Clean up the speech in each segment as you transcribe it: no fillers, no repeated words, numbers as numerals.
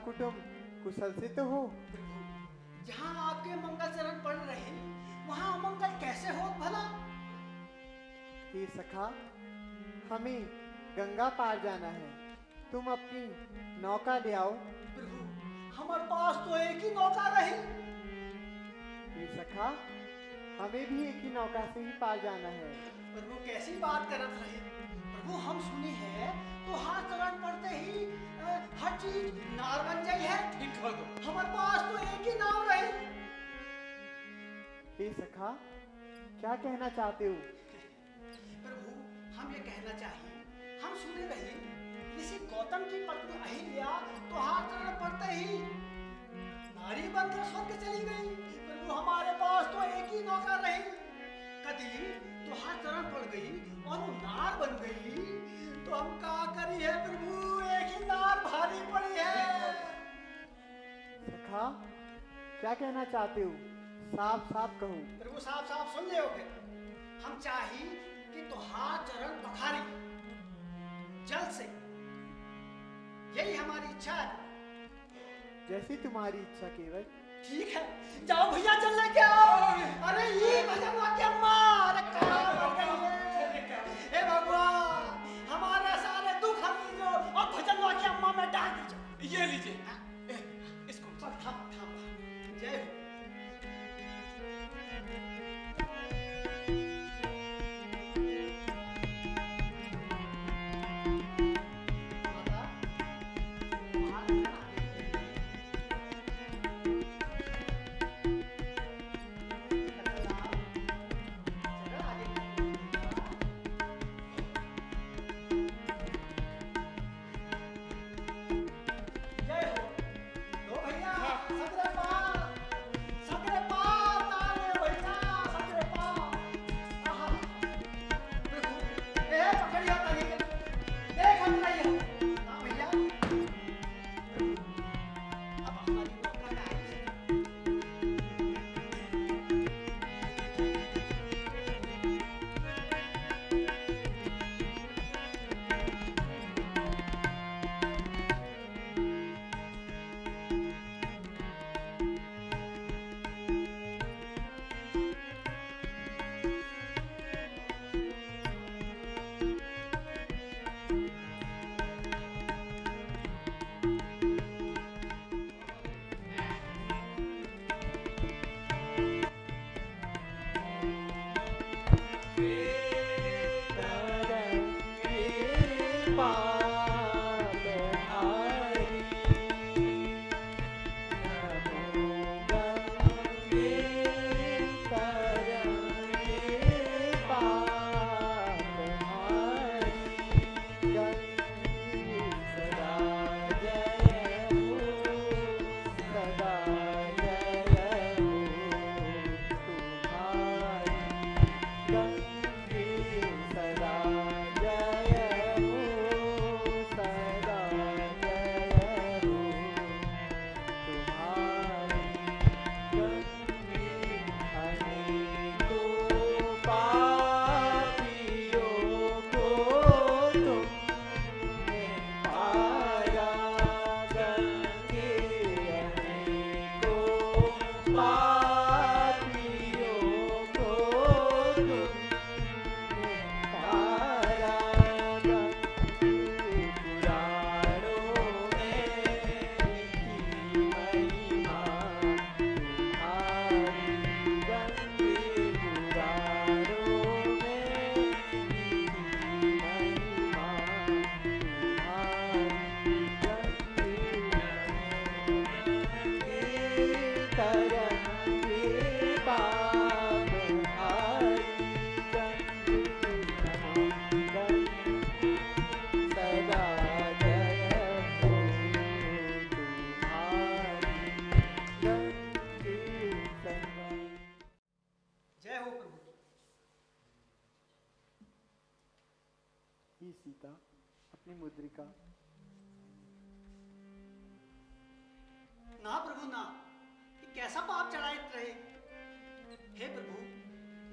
कुटुंब कुशल से तो हो? जहाँ आपके मंगल चरण पड़ रहे वहाँ अमंगल कैसे हो भला? हे सखा, हमें गंगा पार जाना है। तुम अपनी नौका ले आओ। प्रभु, हमारे पास तो एक ही नौका रही। हे सखा, हमें भी एक ही नौका से ही पार जाना है। प्रभु कैसी बात करत रहे। प्रभु हम सुनी है तो हाथ चरण पड़ते ही हर चीज नार बन जाई है। ठीक कर दो। हमारे पास तो एक ही नाव रही। हे सखा, क्या कहना चाहते हो? प्रभु हम ये कहना चाहिए, हम सुने रही ऋषि गौतम की पत्नी अहिल्या तो हाथ चरण पड़ते ही नारी बनकर स्वर्ग चली गई। प्रभु हमारे पास तो एक ही नौका रही। कदी तो हाथ चरण पड़ गई और वो नार बन गई तो हम क्या करी है प्रभु, एक ही नार भारी पड़ी है। सखा, क्या कहना चाहते हो? साफ साफ कहो। प्रभु साफ साफ सुन ले हो फिर। हम चाही कि तुहार चरण पखारी जल से, यही हमारी इच्छा है। जैसी तुम्हारी इच्छा केवल। ठीक है, जाओ भैया जल लेके आओ। अरे ये भजनवा के अम्मा, अरे कहाँ हो गई है? हे भगवान, हमारे सारे दुख हर लीजिए और भजनवा के अम्मा में डाल दीजिए। ये लीजिए। इसको बस थाम थाम। जय हो। ही सीता अपनी मुद्रिका। ना प्रभु ना, ये कैसा पाप चढ़ाते रहे। हे प्रभु,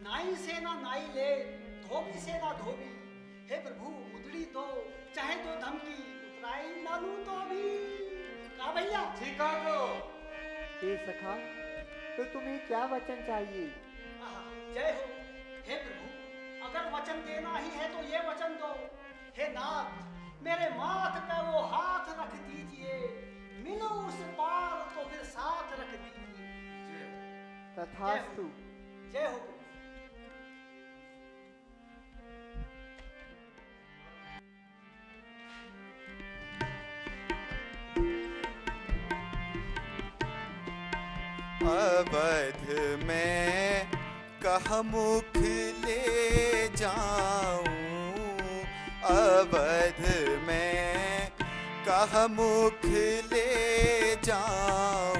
नाई से ना नाई ले, धोबी से ना धोबी। हे प्रभु मुदड़ी दो, चाहे दो धमकी, उतराई ना लूं तो भी। का भैया ठीक है तो। हे सखा, तो तुम्हें क्या वचन चाहिए? जय हो। हे प्रभु, अगर वचन देना नाथ, मेरे माथ पे वो हाथ रख दीजिए, मिलो उस पार तो फिर साथ रख दीजिए। तथास्तु। जय हो। अवध में कह मुख ले जाऊं, अवध में कह मुख ले जाऊं,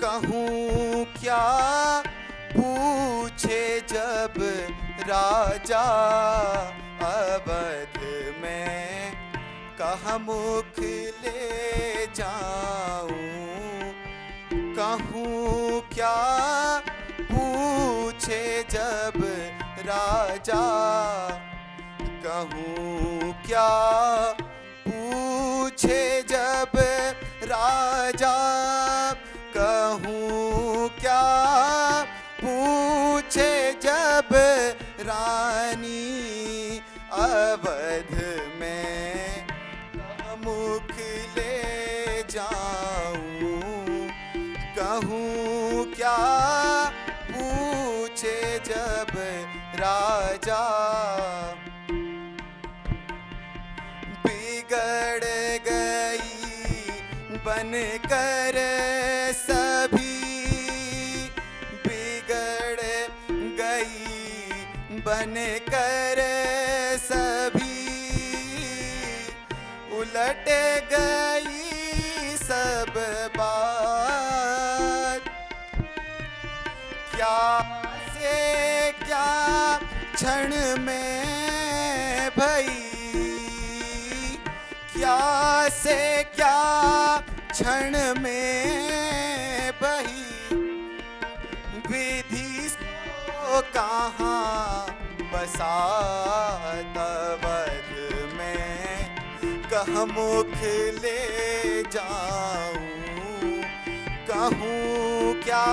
कहूँ क्या पूछे जब राजा, अवध में कह मुख ले जाऊं, कहूँ क्या पूछे जब राजा, कहूँ क्या पूछे जब राजा, कहूँ क्या पूछे जब रानी, अवध में मुख ले जाऊं, कहूँ क्या पूछे जब राजा, बिगड़ गई बनकर सभी, बिगड़ गई बनकर सभी, उलट गई सब बात, क्या से क्या क्षण में भई, क्या से क्या क्षण में बही, विधि सो कहाँ बसा, अवध में कह मुख ले जाऊं, कहूँ क्या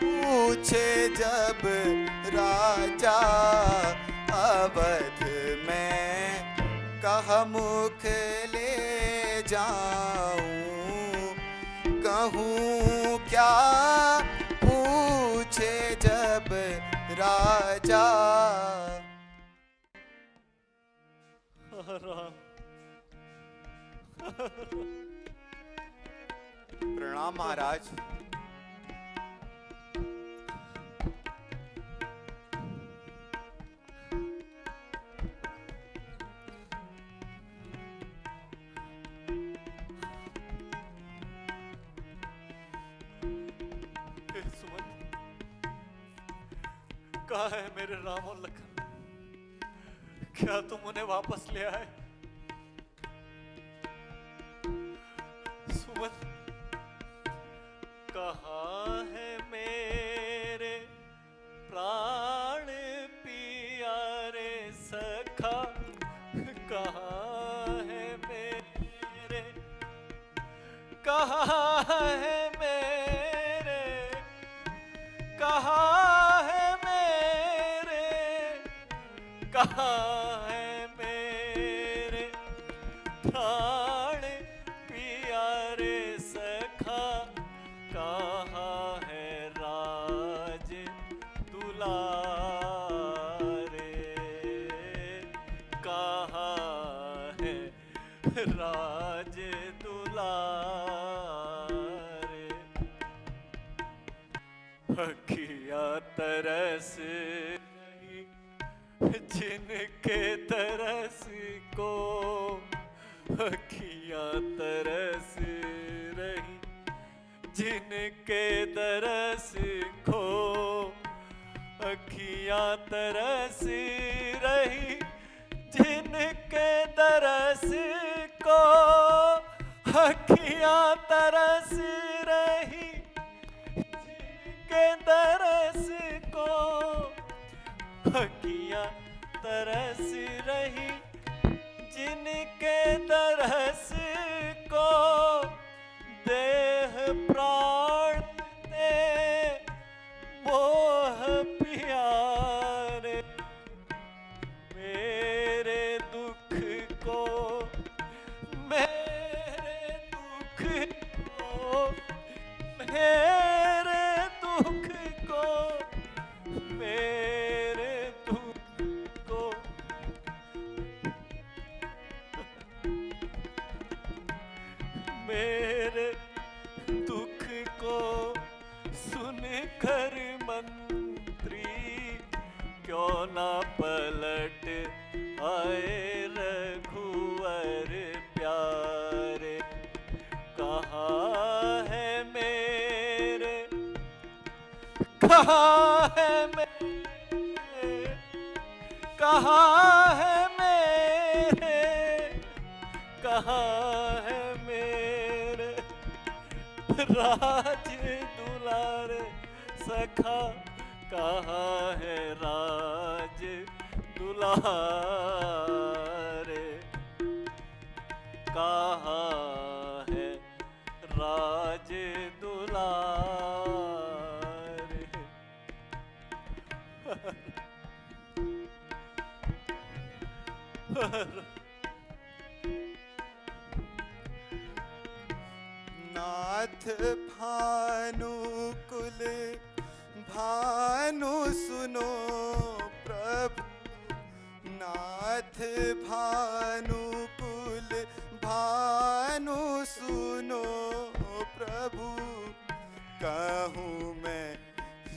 पूछे जब राजा, अवध में कह मुख ले जाऊं, कहूँ क्या पूछे जब राजा। राम। प्रणाम महाराज। सुमन, कहाँ है मेरे राम और लखन? क्या तुम उन्हें वापस ले आए? सुमन, कहाँ है मेरे प्राण प्यारे सखा? कहाँ है मेरे, कहाँ है मेरे, कहाँ है मेरे, कहाँ है मेरे प्राण प्यारे सखा? कहाँ है राज दुलारे? कहाँ है राज दुलारे? अखिया तरस रही जिनके तरस को, अखिया तरस रही जिनके तरस को, अखिया तरस रही जिनके तरस को, अखिया तरस रही के तरस को, अखियाँ तरस रही जिनके तरस को, देह प्राण ते मोह प्यारे, मेरे न पलट आए रघुवर प्यारे। कहाँ है मेरे, कहाँ है मेरे, कहाँ है मेरे, कहाँ है मेरे राज दुलारे सखा। कहाँ है राज दुलारे, कहाँ है राज दुलारे। नाथ भानुकुल भानु सुनो प्रभु। नाथ भानुकुल भानु सुनो प्रभु। कहूँ मैं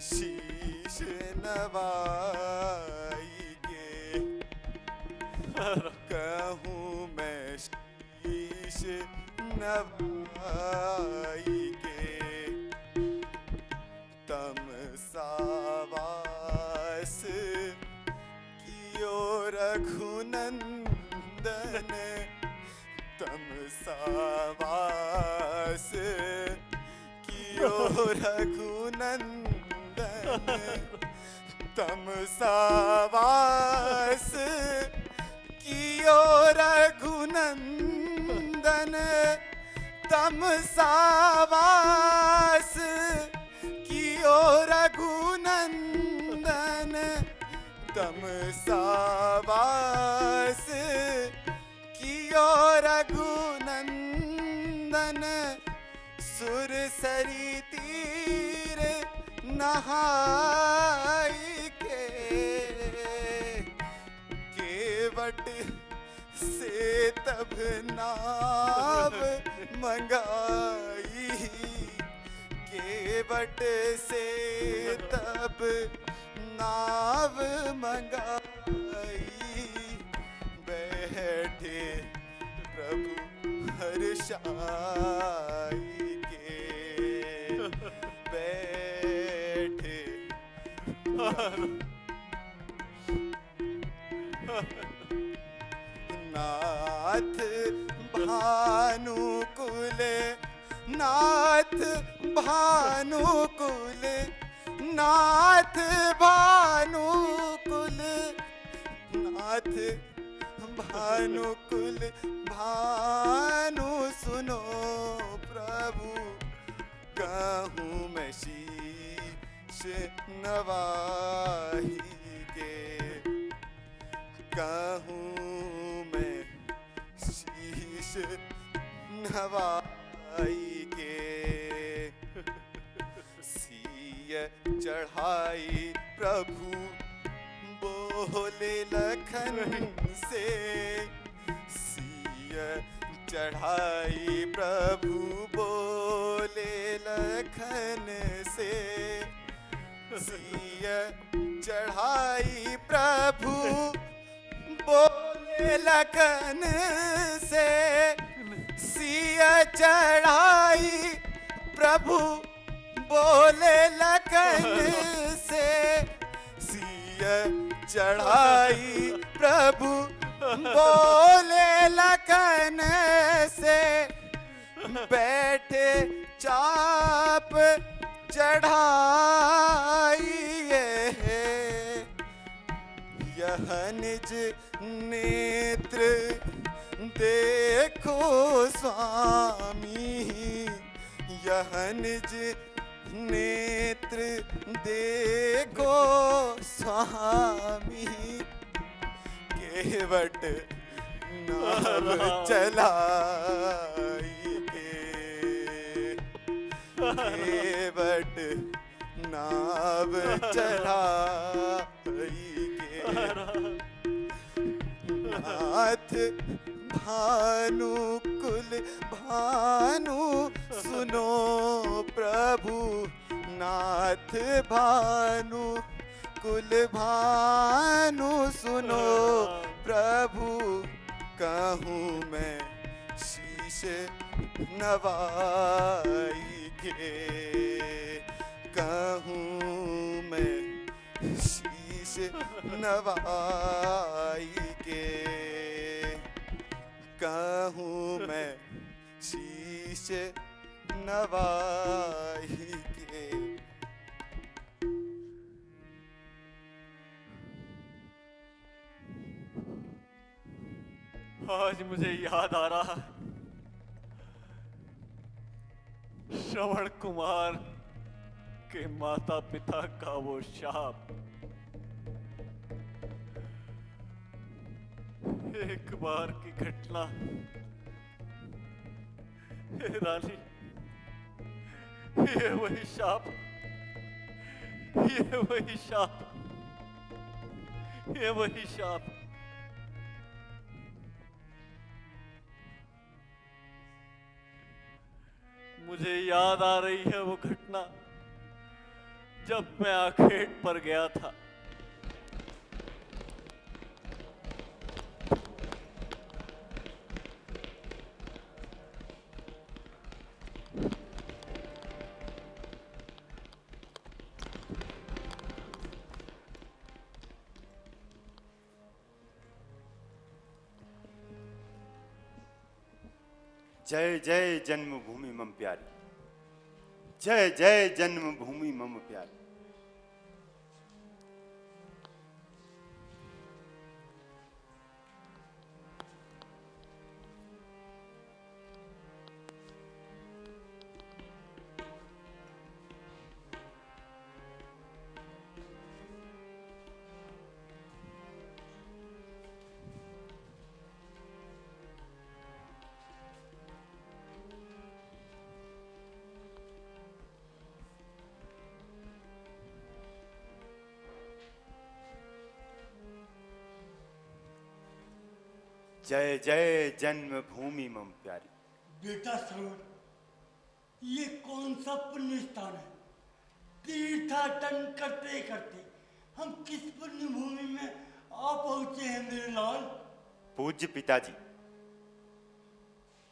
शीश नवाई के, कहूँ मैं शीश नवाई के। तम सावास कियो रघुनंदन। तम सावास कियो रघुनंदन। तम सावास कियो रघुनंदन। तम सावास कियो रघुनंदन। तम सावास कियो रघुनंदन। सुरसरी तीर नहाई के, केवट से तब नाव मंगाई। केवट से तब नाव मंगाई। बैठे प्रभु हर्षाई के, बैठे नाथ भानुकुल, नाथ भानुकुल, नाथ भानुकुल, नाथ भानुकुल भानु सुनो प्रभु। कहूँ मैं शीश नवाही के, कहूँ मैं शीश नवाई के। सिय चढ़ाई प्रभु बोले लखन से। सिय चढ़ाई प्रभु बोले लखन से। सिय चढ़ाई प्रभु बोले लखन से। सिय चढ़ाई प्रभु बोले लखन से। सिय चढ़ाई प्रभु बोले लखन से। बैठे चाप चढ़ाइए, यह निज नेत्र देखो स्वामी। यह निज नेत्र देखो स्वामी। केवट नाव चलाई के, केवट नाव चलाई के। नाथ भानुकुल भानु सुनो प्रभु। नाथ भानु कुल भानु सुनो प्रभु कहूँ मैं शीश नवाई के, कहूँ मैं शीश नवाई के, कहूँ मैं शीश नवाई के। आज मुझे याद आ रहा है श्रवण कुमार के माता पिता का वो शाप। एक बार की घटना हे रानी, ये वही शाप, ये वही शाप, ये वही शाप। मुझे याद आ रही है वो घटना जब मैं आखेट पर गया था। जय जय जन्मभूमि मम प्यारी, जय जय जन्मभूमि मम प्यारी। जय जय जन्मभूमि मम प्यारी। बेटा श्रवण, ये कौन सा पुण्य स्थान है? तीर्थाटन करते करते हम किस पुण्य भूमि में आ पहुंचे हैं मेरे लाल? पूज्य पिताजी,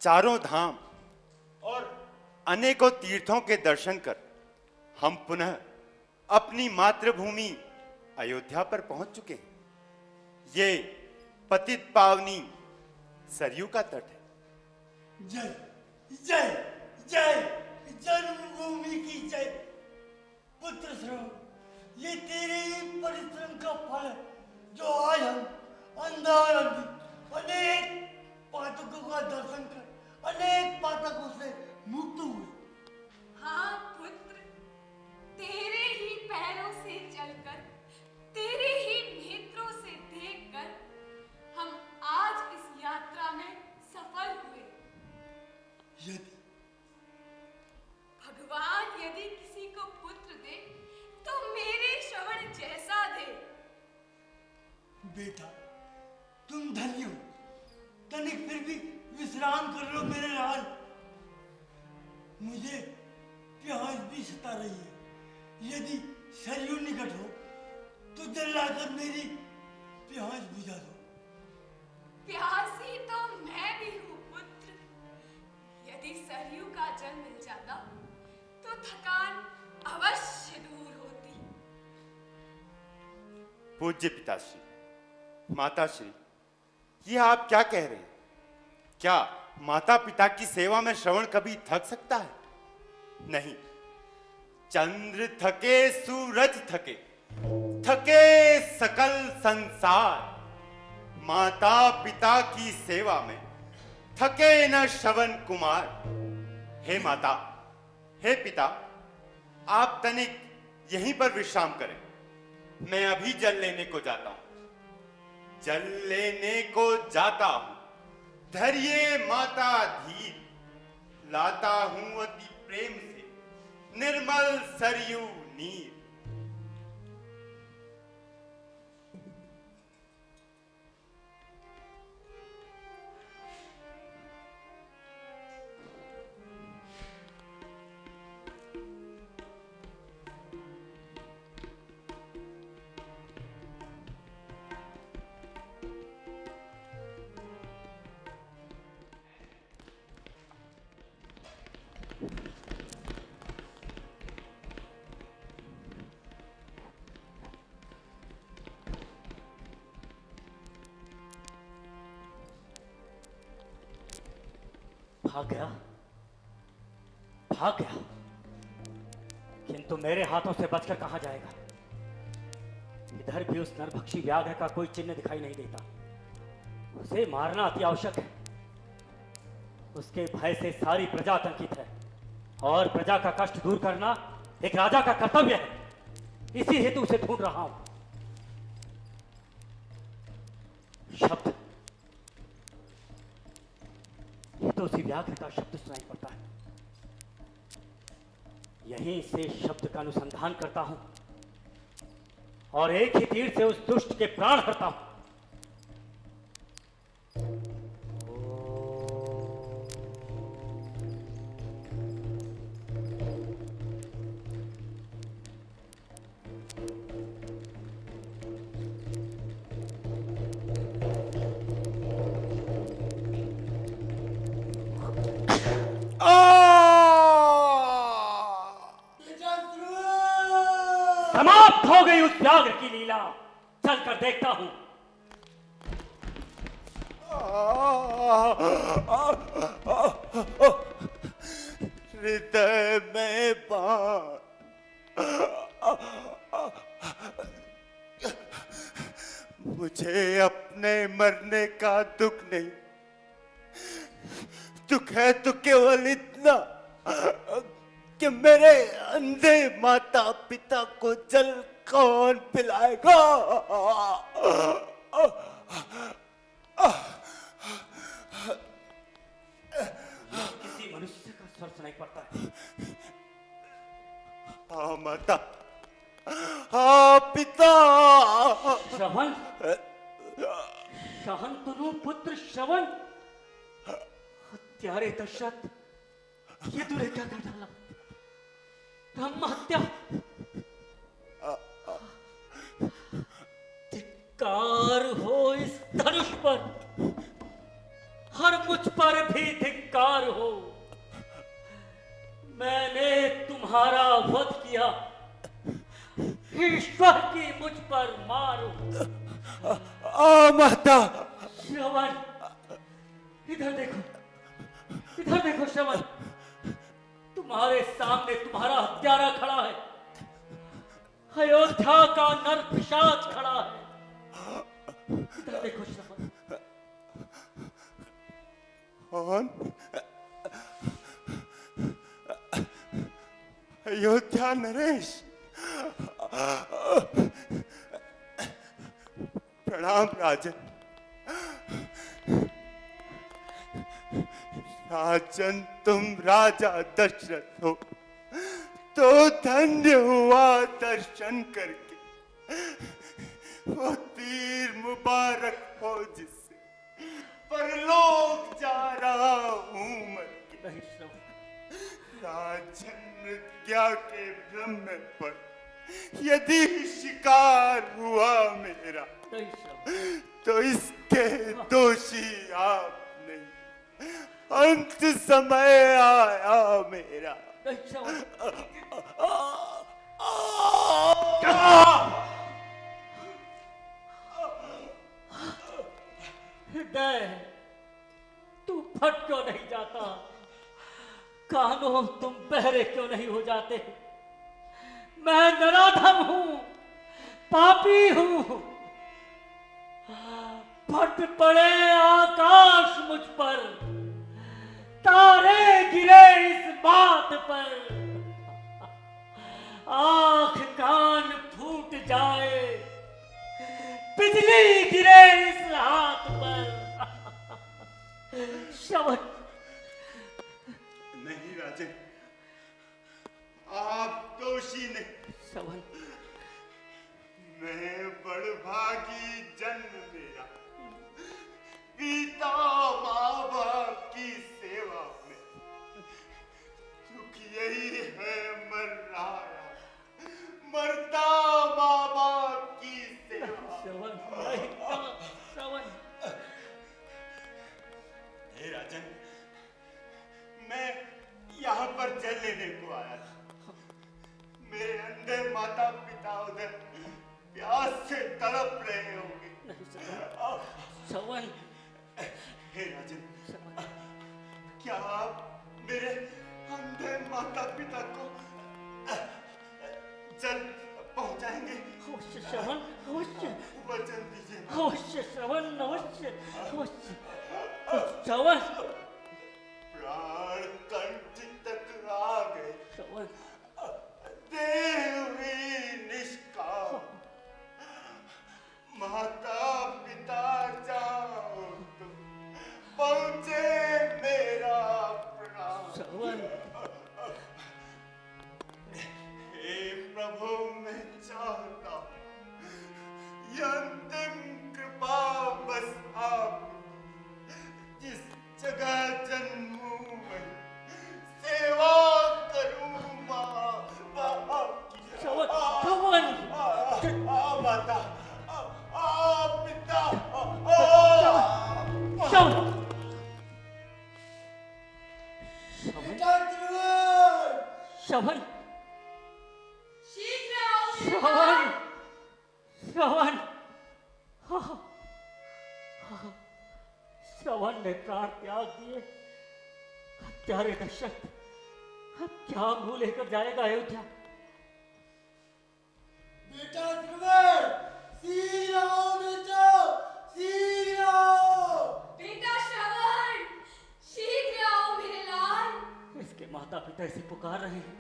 चारों धाम और अनेकों तीर्थों के दर्शन कर हम पुनः अपनी मातृभूमि अयोध्या पर पहुंच चुके हैं। ये पतित पावनी सरयू का तट है। जय जय जय जन्मभूमि की जय। पुत्र श्रवण, ये तेरे ही परिश्रम का फल है जो आज हम अंधाधुंध अनेक पातकों का दर्शन कर अनेक पातकों से मुक्त हुए। हाँ पुत्र, तेरे ही पैरों से चलकर, तेरे ही नेत्रों से देखकर हम आज इस यात्रा में सफल हुए। यदि भगवान यदि किसी को पुत्र दे तो मेरे श्रवण जैसा दे। बेटा, तुम धन्य हो। तनिक फिर भी विश्राम कर लो मेरे लाल। मुझे प्यास भी सता रही है। यदि सरयू निकट हो तो जल लाकर मेरी प्यास बुझा दो। प्यासी तो मैं भी हूँ पुत्र। यदि सरयू का जल मिल जाता तो थकान अवश्य दूर होती। पूज्य पिताश्री, माताश्री, ये आप क्या कह रहे हैं? क्या माता पिता की सेवा में श्रवण कभी थक सकता है? नहीं। चंद्र थके, सूरज थके, थके सकल संसार, माता पिता की सेवा में थके न श्रवण कुमार। हे माता, हे पिता, आप तनिक यहीं पर विश्राम करें। मैं अभी जल लेने को जाता हूं, जल लेने को जाता हूं। धैर्य माता धीर, लाता हूं अति प्रेम से निर्मल सरयू नीर। भाग गया, भाग गया, किंतु मेरे हाथों से बचकर कहां जाएगा? इधर भी उस नरभक्षी व्याघ्र का कोई चिन्ह दिखाई नहीं देता। उसे मारना अति आवश्यक है। उसके भय से सारी प्रजा आतंकित है और प्रजा का कष्ट दूर करना एक राजा का कर्तव्य है। इसी हेतु उसे ढूंढ रहा हूं। शब्द, ये तो उसी व्याघ्र का शब्द सुनाई पड़ता है। यहीं से शब्द का अनुसंधान करता हूं और एक ही तीर से उस दुष्ट के प्राण हरता हूं। समाप्त हो गई उस व्याघ्र की लीला। चलकर देखता हूं। हृदय में बाण, मुझे अपने मरने का दुख नहीं, दुख है तो केवल इतना कि मेरे अंधे माता पिता को जल कौन पिलाएगा? किसी मनुष्य का स्वर सुनाई पड़ता है। हाँ माता, हाँ पिता। श्रवण, शांतनु पुत्र श्रवण, हत्यारे दशरथ, ये तूने क्या कर डाला? ब्रह्म हत्या, धिक्कार हो इस धनुष पर, हर मुझ पर भी धिक्कार हो। मैंने तुम्हारा वध किया, ईश्वर की मुझ पर मारो। माता। श्रवण, इधर देखो, इधर देखो श्रवण, तुम्हारे सामने तुम्हारा हत्यारा खड़ा है। अयोध्या का नर पिशाच खड़ा है। इधर देखो श्रवण। कौन? अयोध्या नरेश। प्रणाम राजन। राजन, तुम राजा दशरथ हो तो धन्य हुआ दर्शन करके। वो तीर मुबारक हो जिससे परलोक जा रहा हूं मर के। नहीं श्रवण, राजन, मृत्या के ब्रह्म पर यदि शिकार हुआ मेरा, नहीं श्रवण, तो इसके दोषी आप नहीं। अंत समय आया मेरा। नहीं श्रवण। हृदय, तू फट क्यों नहीं जाता? कानों, तुम बहरे क्यों नहीं हो जाते? मैं नराधम हूं, पापी हूं। फट पड़े आकाश मुझ पर, तारे गिरे इस बात पर, आंख कान फूट जाए, बिजली गिरे इस हाथ पर। श्रवण, नहीं राजन, आप दोषी नहीं। श्रवण, मैं बड़भागी जन्म मेरा, पिता माँ बाप की सेवा में। दुख यही है मर रहा, मरता माँ बाप की सेवा। श्रवण, नहीं, श्रवण। हे राजन, मैं यहाँ पर जल लेने को आया था। मेरे अंधे माता पिता उधर प्यास से तड़प रहे होंगे। श्रवण, हे राजन, क्या आप मेरे अंधे माता पिता को जल्द पहुंचाएंगे? अवश्य श्रवण, अवश्य वचन दीजिए। अवश्य श्रवण, अवश्य अवश्य श्रवण, प्राण कंठ तक आ गए, श्रवण। देवी निष्काम, माता पिता जाओ तुम, पहुंचे मेरा प्रणाम। श्रवण, हे प्रभु, मैं चाहता हूं ये अंतिम कृपा बस आप, जिस जगह जन्मूं मैं, सेवा करूं मां बाप की। श्रवण, श्रवण, माता, पिता, श्रवण, श्रवण, शीघ्र आओ मेरे श्रवण, लाल। श्रवण, श्रवण ने प्राण त्याग दिए। प्यारे दशरथ, क्या मुंह लेकर जाएगा अयोध्या? बेटा श्रवण, शीघ्र आओ बेटा, शीघ्र आओ। बेटा श्रवण, शीघ्र आओ मेरे लाल। इसके माता पिता इसे पुकार रहे हैं,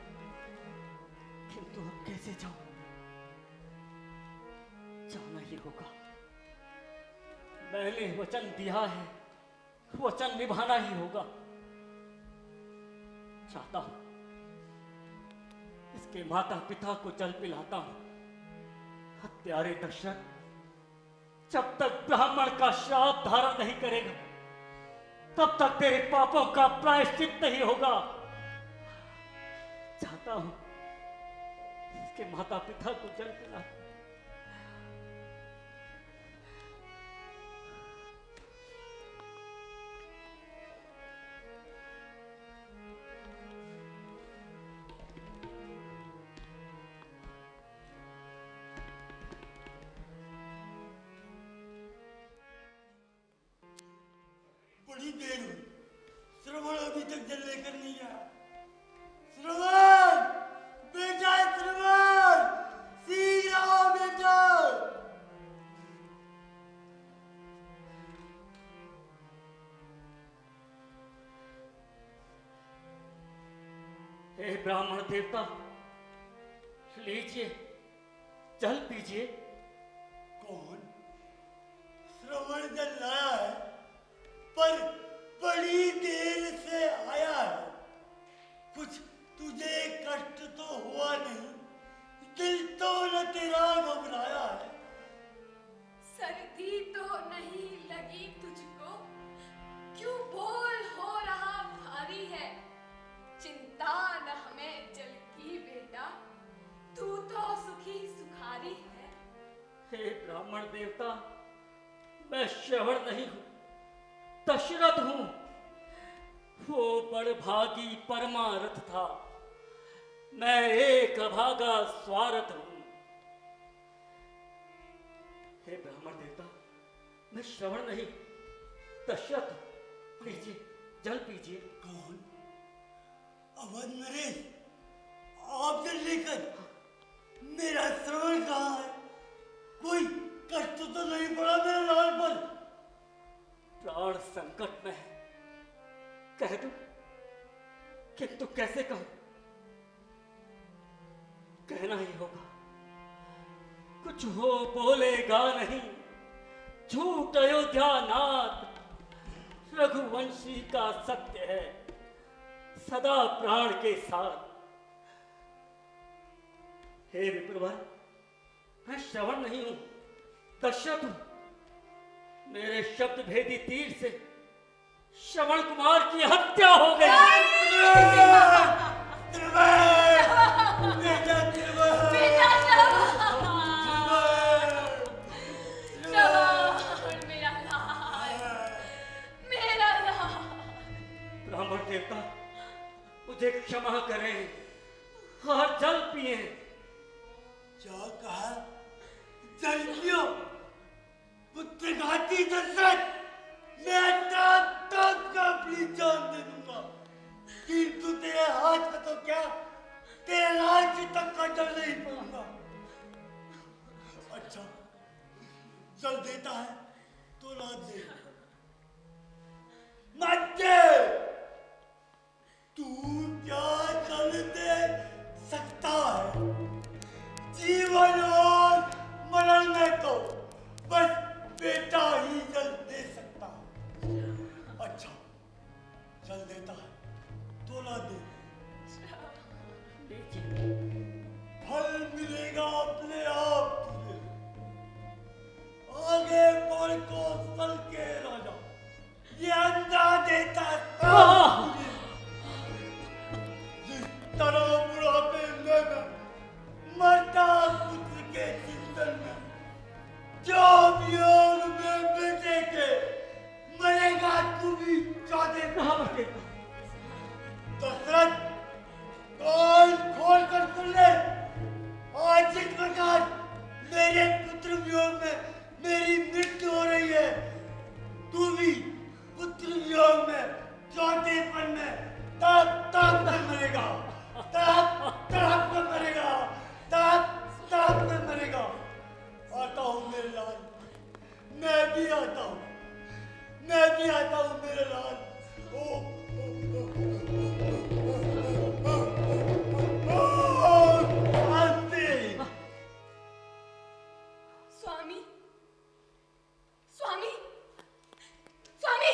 किंतु अब कैसे जाऊं? जाना ही होगा। मैंने वचन दिया है, वचन निभाना ही होगा। चाहता हूं इसके माता पिता को जल पिलाता हूं। प्यारे दशरथ, जब तक ब्राह्मण का श्राप धारण नहीं करेगा, तब तक तेरे पापों का प्रायश्चित नहीं होगा। चाहता हूं इसके माता पिता को जल पिला। बड़ी देर हुई, श्रवण अभी तक जल लेकर नहीं आया। श्रवण, बेटा श्रवण, शीघ्र आओ बेटा। हे ब्राह्मण देवता, लीजिए, जल पीजिए। कौन? श्रवण जल लाया है, पर बड़ी देर से आया है। कुछ तुझे कष्ट तो हुआ नहीं? दिल तो न तेरा घबराया है? सर्दी तो नहीं लगी तुझको? क्यों बोल हो रहा भारी है? चिंता न हमें जल की बेटा, तू तो सुखी सुखारी है। हे ब्राह्मण देवता, मैं श्रवण नहीं हूं, दशरथ हूं। वो बड़भागी परमारथ था, मैं एक अभागा स्वार्थ हूं। हे ब्राह्मण देवता, मैं श्रवण नहीं, दशरथ। लीजिए, जल पीजिए। कौन? अवध नरेश, आप जल लेकर? मेरा श्रवण कहाँ है? कोई कष्ट तो नहीं पड़ा मेरे लाल पर? प्राण संकट में है, कह दूं, किंतु कैसे कहूं? कहना ही होगा। कुछ हो बोलेगा नहीं, झूठ अयोध्या नाथ, रघुवंशी का सत्य है सदा प्राण के साथ। हे विप्रवर, मैं श्रवण नहीं हूं, दशरथ हूं। मेरे शब्द भेदी तीर से श्रवण कुमार की हत्या हो गई। बेटा श्रवण, मेरा लाल, मेरा लाल। ब्राह्मण देवता, मुझे क्षमा करें और जल पिए। क्या कहा? जल पियो? पुत्र घाती दशरथ, मैं तब का अपनी जान दे दूंगा। किंतु तेरे हाथ में तो क्या तेरे राज्य तक का जल नहीं पाऊंगा। अच्छा जल देता है तो ला दे, मत दे। तू क्या जल दे सकता है? जीवन और मरण में तो बस बेटा ही जल दे सकता है। अच्छा जल देता है तो ला दे, फल मिलेगा अपने आप तुझे। आगे बढ़ को फल के राजा ये अंधा देता है तुझे। जिस तरह बुढ़ापे में मरता पुत्र के चिंतन में, जो वियोग में बेटे के मरेगा तू भी चौथे पे। दशरथ कान खोल कर सुन ले, आज जिस प्रकार मेरे पुत्र वियोग में मेरी मृत्यु हो रही है, तू भी पुत्र वियोग में चौथेपन में तड़प तड़प कर मरेगा, तड़प तड़प कर मरेगा, तड़प तड़प कर मरेगा। आता हूँ मेरे लाल, मैं भी आता हूँ, मैं भी आता हूँ मेरे लाल। स्वामी स्वामी स्वामी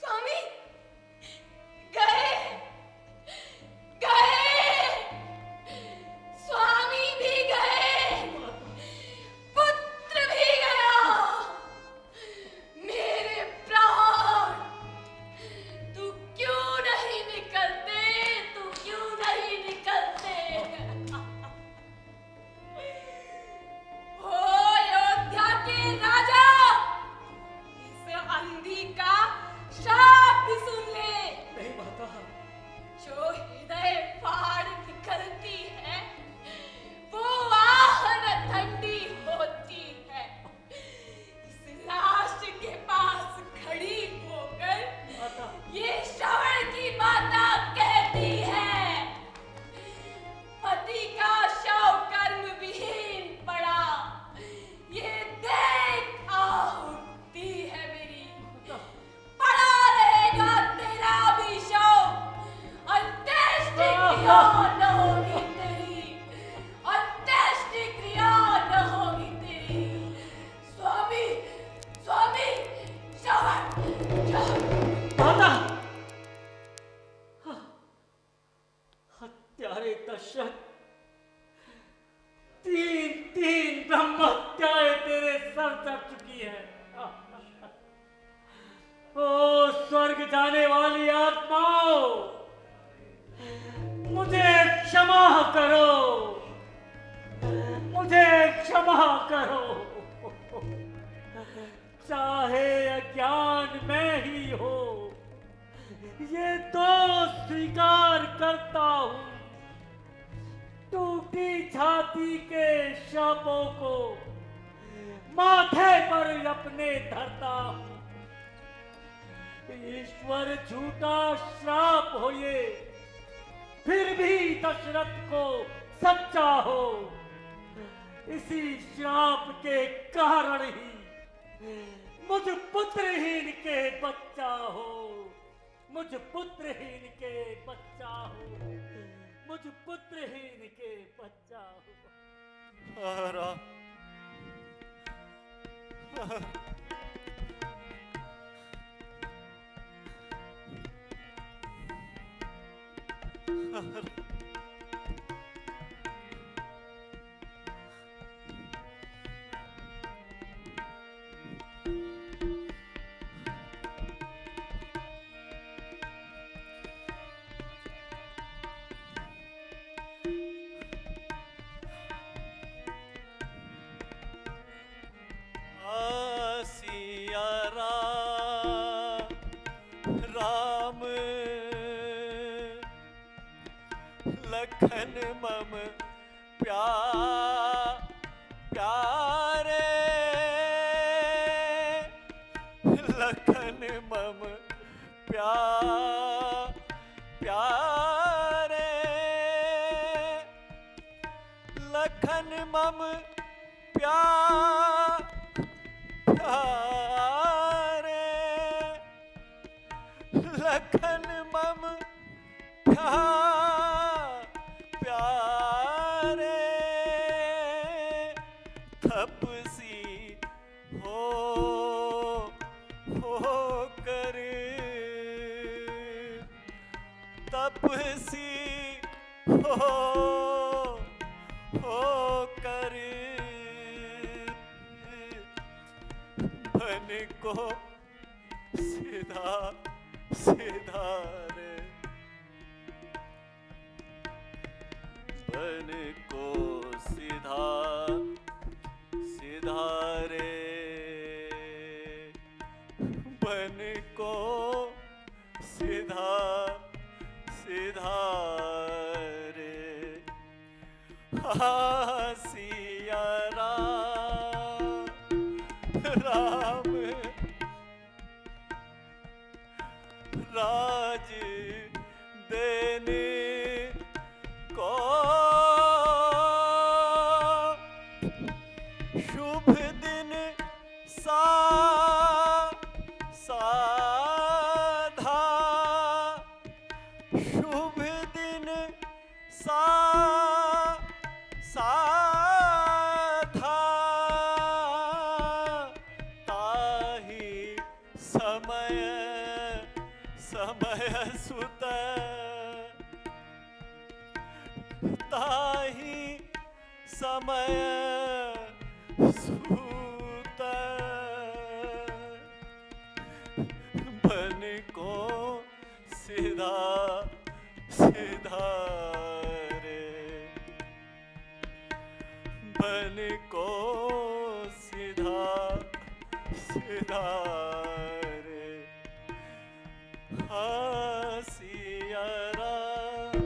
स्वामी गए गए, स्वामी भी गए, पुत्र भी गया। मेरे प्राण तू क्यों नहीं निकलते, तू क्यों नहीं निकलते? ओ अयोध्या के राजा, इस अंधी का शाप भी सुन ले। नहीं माता, जो हृदय फाड़ निकलती है वो आहन ठंडी होती है। इस लाश के पास खड़ी होकर ये श्रवण की माता कहती है, पति का शव कर्म विहीन पड़ा, ये देख आह उठती है मेरी। पड़ा रहेगा तेरा भी शव, अंत्येष्टि क्रिया न होगी तेरी, अंत्येष्टि क्रिया न होगी तेरी। स्वामी स्वामी श्रवण माता, हत्यारे दशरथ, तीन तीन ब्रह्म हत्याएं तेरे सर चढ़ चुकी है। ओ स्वर्ग जाने वाली आत्माओं, मुझे क्षमा करो, मुझे क्षमा करो। चाहे अज्ञान में ही हो, ये तो स्वीकार करता हूं। टूटी छाती के शापों को माथे पर अपने धरता हूं। ईश्वर झूठा श्राप हो ये, फिर भी दशरथ को सच्चा हो। इसी श्राप के कारण ही मुझ पुत्रहीन के बच्चा हो, मुझ पुत्रहीन के बच्चा हो, मुझ पुत्रहीन के बच्चा हो। राम सिया राम लखन मम प्यारे, लखन मम प्यारे। प्यारे लखन मम प्यारे तपसी हो कर तपसी हो कर बन को सीधा सीधा रे बन को सीधा सीधा रे बन को सीधा सीधा रे सिया राम राज देने को शुभ दिन साधा शुभ दिन साधा ताहि समय समय सुत ताहि समय सूत बन को सीधा सीधा रे बन को सीधा सीधा रे सिया राम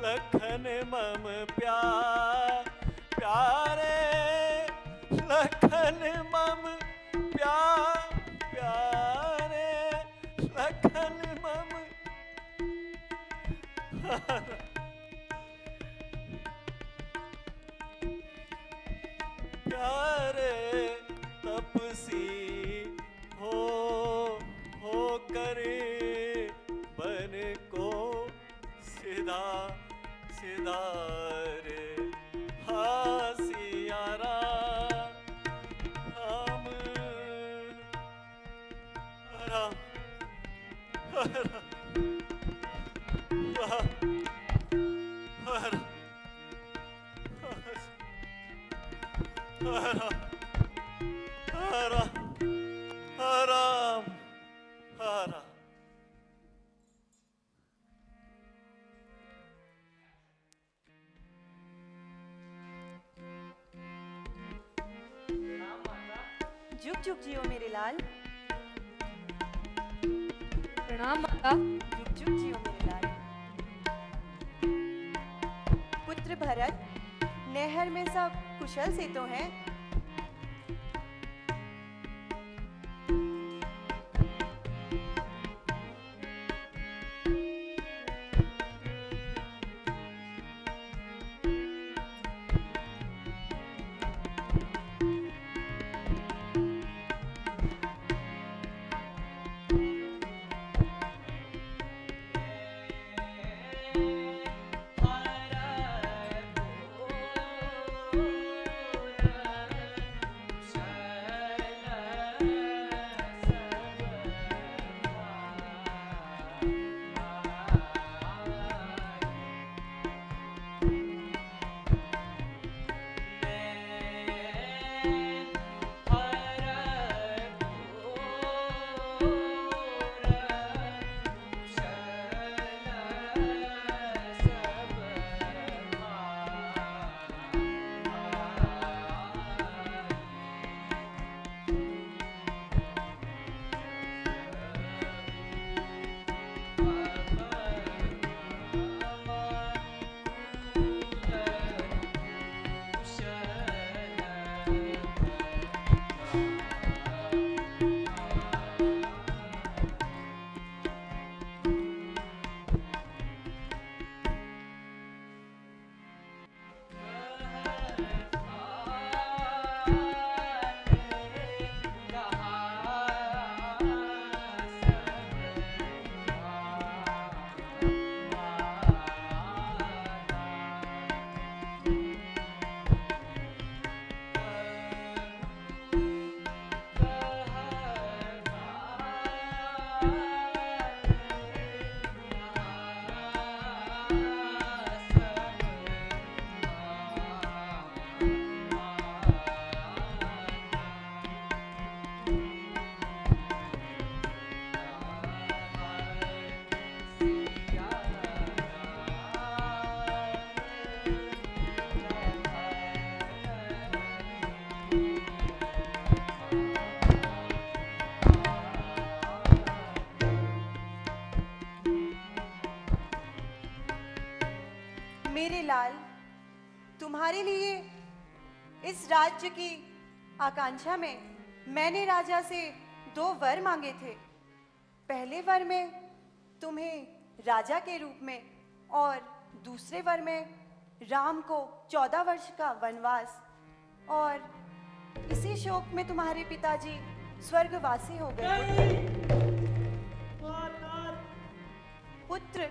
लखन मम प्यारे लखन मम प्यारे लखन मम प्यारे तपसी हो करे बन को सीधा सीधा रे सिया राम राम जुग जुग जियो मेरे लाल। प्रणाम माता। जुग जुग जियो मेरे लाल। पुत्र भरत, नहर में सब कुशल से तो हैं? तुम्हारे लिए इस राज्य की आकांक्षा में मैंने राजा से 2 वर मांगे थे। पहले वर में तुम्हें राजा के रूप में और दूसरे वर में राम को 14 वर्ष का वनवास, और इसी शोक में तुम्हारे पिताजी स्वर्गवासी हो गए। पुत्र,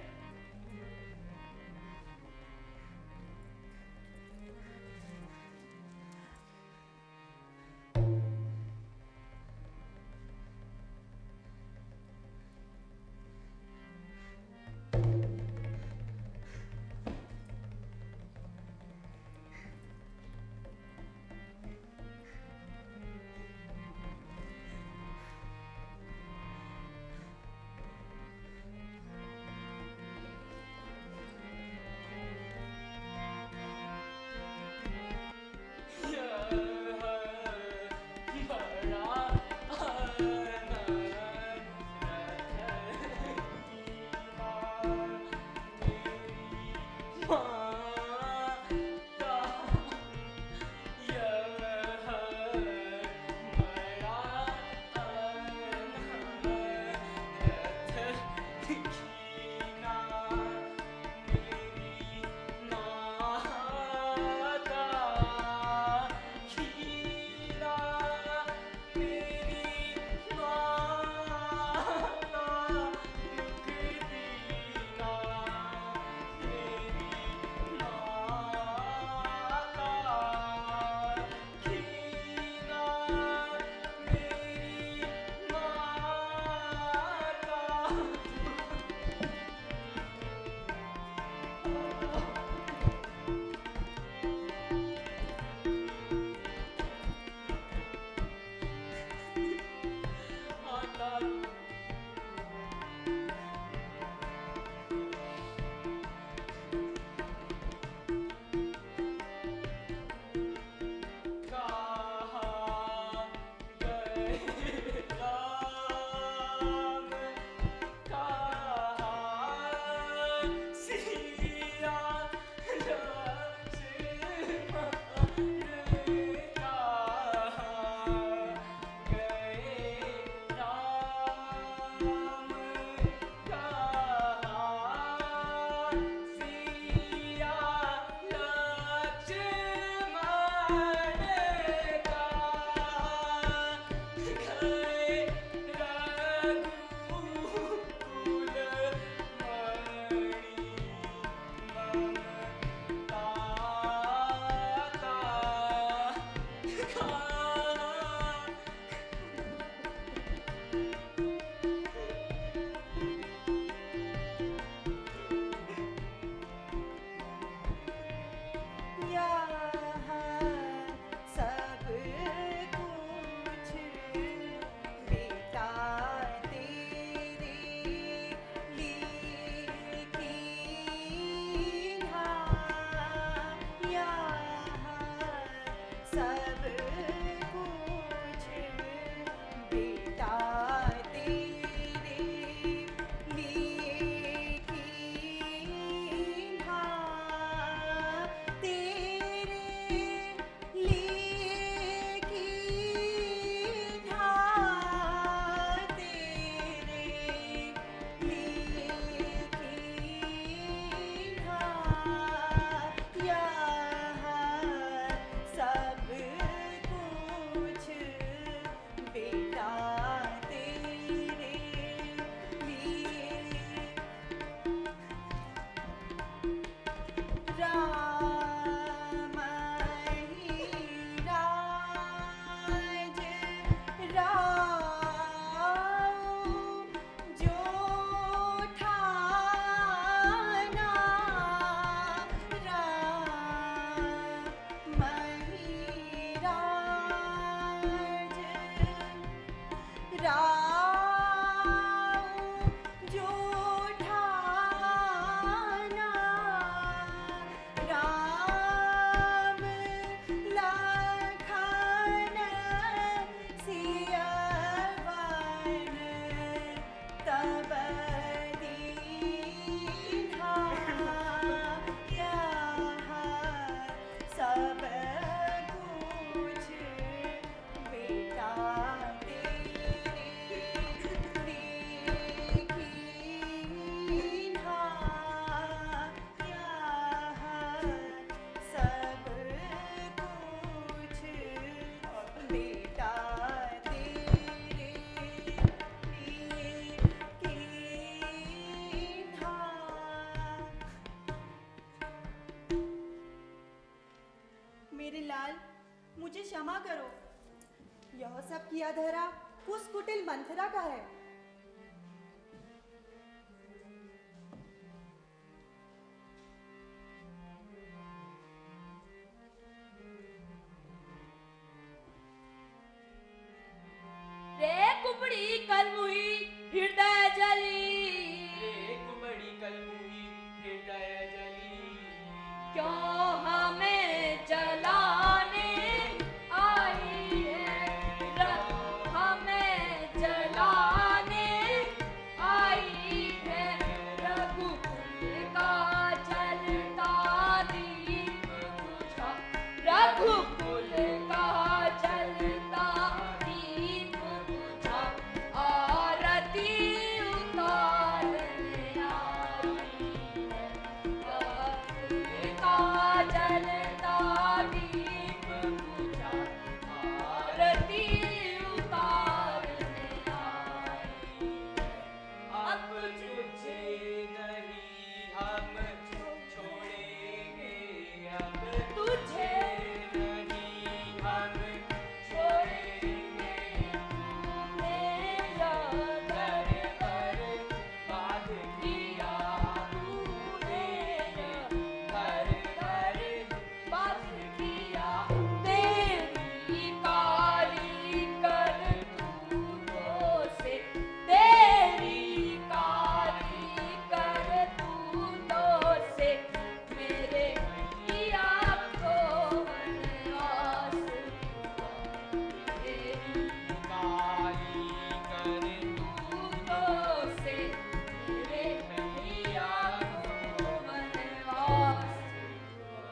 यह सब किया धरा उस कुटिल मंथरा का है। रे कुबड़ी कलमुही हृदय जली, रे कुबड़ी कलमुही हृदय जली, क्यों हमें जलाने आई है, हमें जलाने आई है, रघुकुल का जलता दीप बुझा, रघुकुल का जलता दीप बुझा, आरती उतारने आई है, रघुकुल का जलता दीप बुझा, आरती उतारने आई है। अब तुझे नहीं हम छोड़ेंगे, अब तुझे नहीं हम छोड़ेंगे, तूने यादर कर बात किया, तूने यादर कर बात किया, तेरी काली करतूतों से, तेरी काली करतूतों से मेरे मैया को वनवास हुआ, तेरी काली करे करतूतों से मेरे मैया को वनवास हुआ।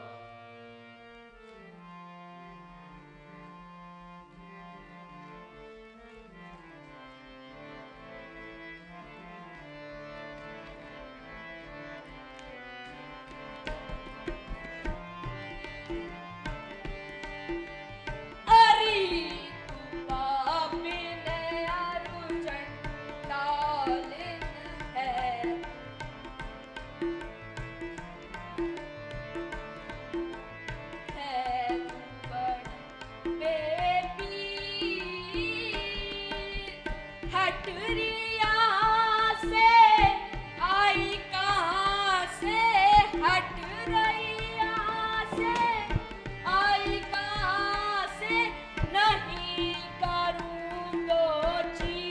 अरी तू पापिन अर्जुन डालिन है, है तू बड़ी बेपीर, हट रिया से आई कहाँ से, हट रैया से आई कहाँ से, नहीं करूँ तो चीर।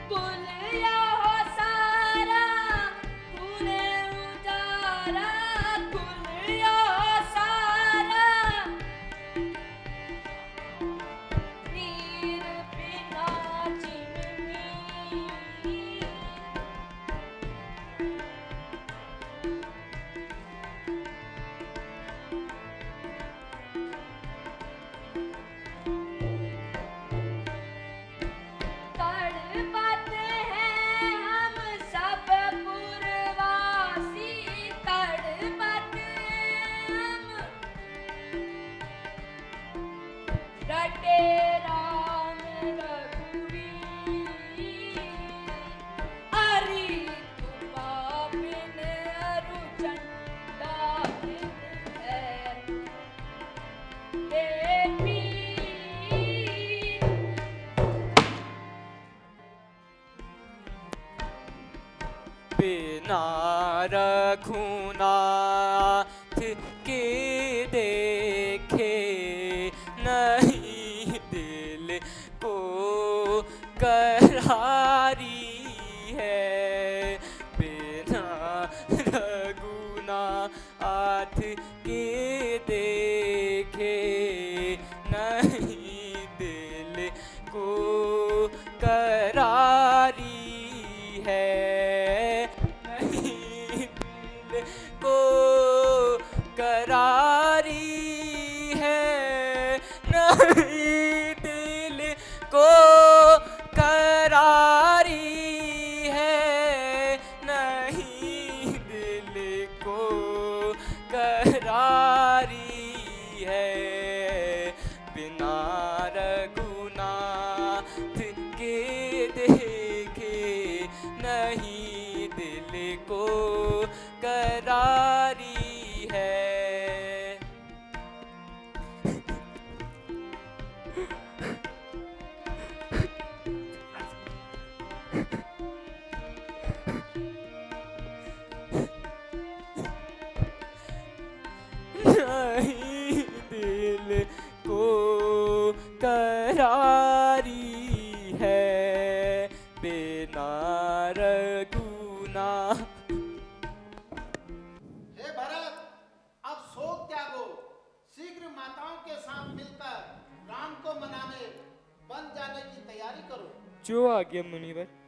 कुल यह सारा तूने उजारा, कुल यह सारा नीर बिना चिन्ही। तड़पते हैं हम सब पुरवासी, तड़पते हम रटे राम रघुवीर। अरी तू पापिन अर्जुन डालिन है, बेपीर। बिना रघुनाथ के देखे नहीं दिल को करारी है, बिना रघुनाथ के देखे नहीं दिल को करारी है, नहीं दिल को करारी है, नहीं दिल को करारी है, नहीं दिल को करारी है। माताओं के साथ मिलकर राम को मनाने बन जाने की तैयारी करो। जो आज्ञा मुनिवर।